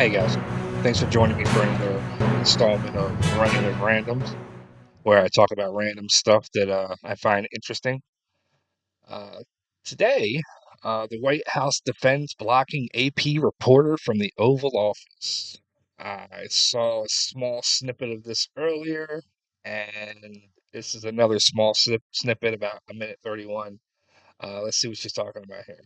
Hey guys, thanks for joining me for another installment of Running with Randoms, where I talk about random stuff that I find interesting. Uh, Today, the White House defends blocking AP reporter from the Oval Office. I saw a small snippet of this earlier, and this is another small snippet about a minute 31. Let's see what she's talking about here.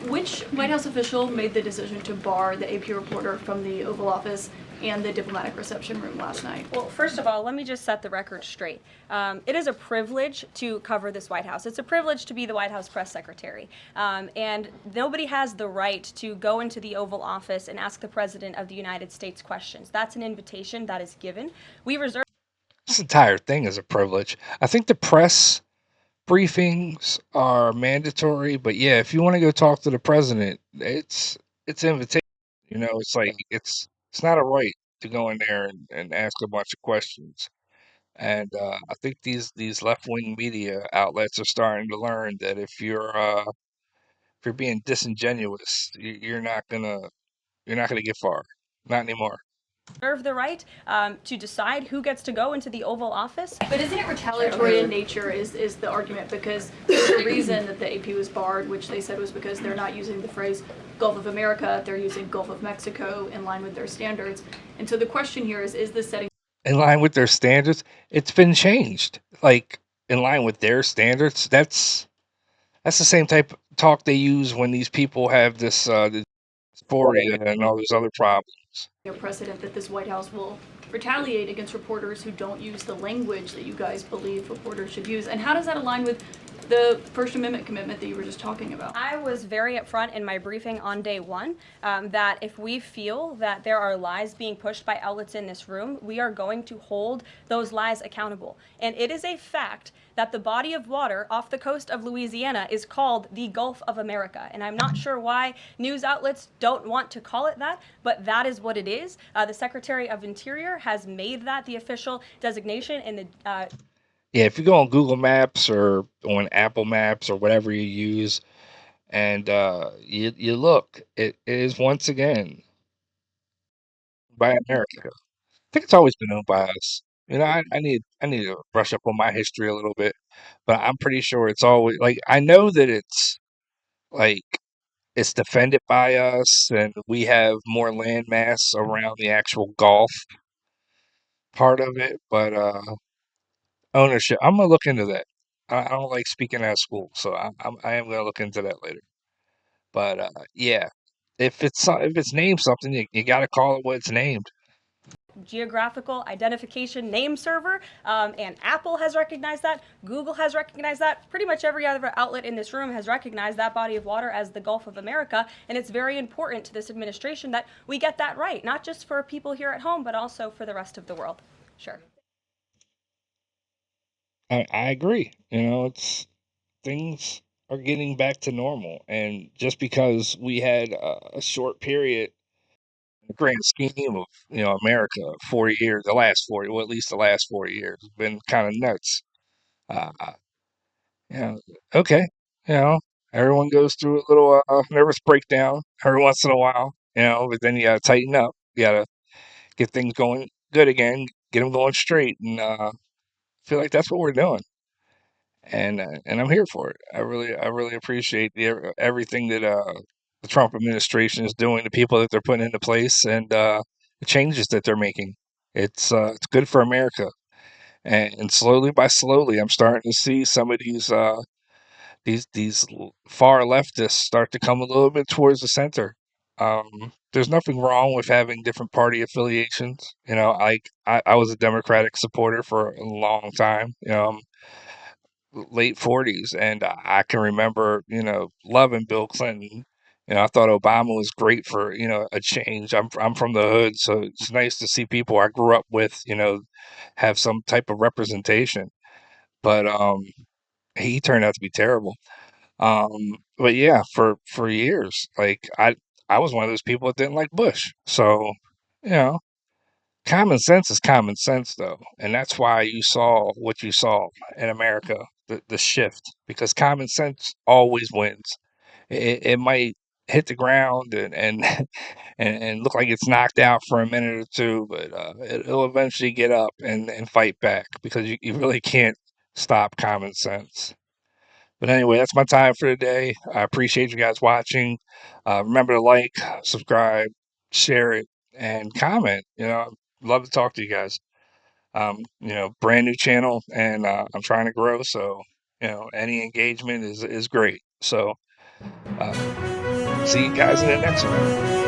Which White House official made the decision to bar the AP reporter from the Oval Office and the diplomatic reception room last night? Well, first of all, let me just set the record straight. It is a privilege to cover this White House. It's a privilege to be the White House press secretary. And nobody has the right to go into the Oval Office and ask the President of the United States questions. That's an invitation that is given. We reserve. This entire thing is a privilege. I think the press briefings are mandatory, but yeah, if you want to go talk to the president, it's invitation. It's like it's not a right to go in there and ask a bunch of questions. And I think these left wing media outlets are starting to learn that if you're being disingenuous, you're not gonna get far. Not anymore. Reserve the right to decide who gets to go into the Oval Office. But isn't it retaliatory in nature is the argument, because the reason that the AP was barred, which they said was because they're not using the phrase Gulf of America, they're using Gulf of Mexico in line with their standards. And so the question here is this setting In line with their standards, it's been changed. Like in line with their standards, that's the same type of talk they use when these people have this dysphoria and all these other problems. a precedent that this White House will retaliate against reporters who don't use the language that you guys believe reporters should use? And how does that align with the First Amendment commitment that you were just talking about? I was very upfront in my briefing on day one that if we feel that there are lies being pushed by outlets in this room, we are going to hold those lies accountable. And it is a fact that the body of water off the coast of Louisiana is called the Gulf of America. And I'm not sure why news outlets don't want to call it that, but that is what it is. The Secretary of Interior has made that the official designation in the Yeah, if you go on Google Maps or on Apple Maps or whatever you use, and you look, it is once again by America. I think it's always been owned by us. I need to brush up on my history a little bit, but I'm pretty sure it's always like I know that like it's defended by us, and we have more land mass around the actual Gulf part of it, but ownership. I'm gonna look into that. I don't like speaking out of school, so I am gonna look into that later. But yeah, if it's named something, you got to call it what it's named. geographical identification name server, and Apple has recognized that. Google has recognized that. Pretty much every other outlet in this room has recognized that body of water as the Gulf of America, and it's very important to this administration that we get that right, not just for people here at home, but also for the rest of the world. Sure. I agree. It's things are getting back to normal, and just because we had a short period, in the grand scheme of America, 4 years, the last 40, well, at least the last 4 years, has been kind of nuts. Uh, Yeah, okay. You know, Everyone goes through a little nervous breakdown every once in a while, but then you gotta tighten up. You gotta get things going good again, get them going straight, and feel like that's what we're doing. And I'm here for it. I really appreciate everything that the Trump administration is doing, the people that they're putting into place, and the changes that they're making. It's good for America, and slowly by slowly, I'm starting to see some of these far leftists start to come a little bit towards the center. There's nothing wrong with having different party affiliations. I was a Democratic supporter for a long time. Late 40s, and I can remember loving Bill Clinton. I thought Obama was great for a change. I'm from the hood, so it's nice to see people I grew up with have some type of representation. But he turned out to be terrible. But yeah, for years, like I was one of those people that didn't like Bush. So, you know, common sense is common sense though. And that's why you saw what you saw in America, the shift, because common sense always wins. It might hit the ground and and look like it's knocked out for a minute or two, but it'll eventually get up and fight back because you really can't stop common sense. But anyway, that's my time for today. I appreciate you guys watching. Remember to like, subscribe, share it, and comment. Love to talk to you guys. Brand new channel, and I'm trying to grow, so any engagement is great. So see you guys in the next one.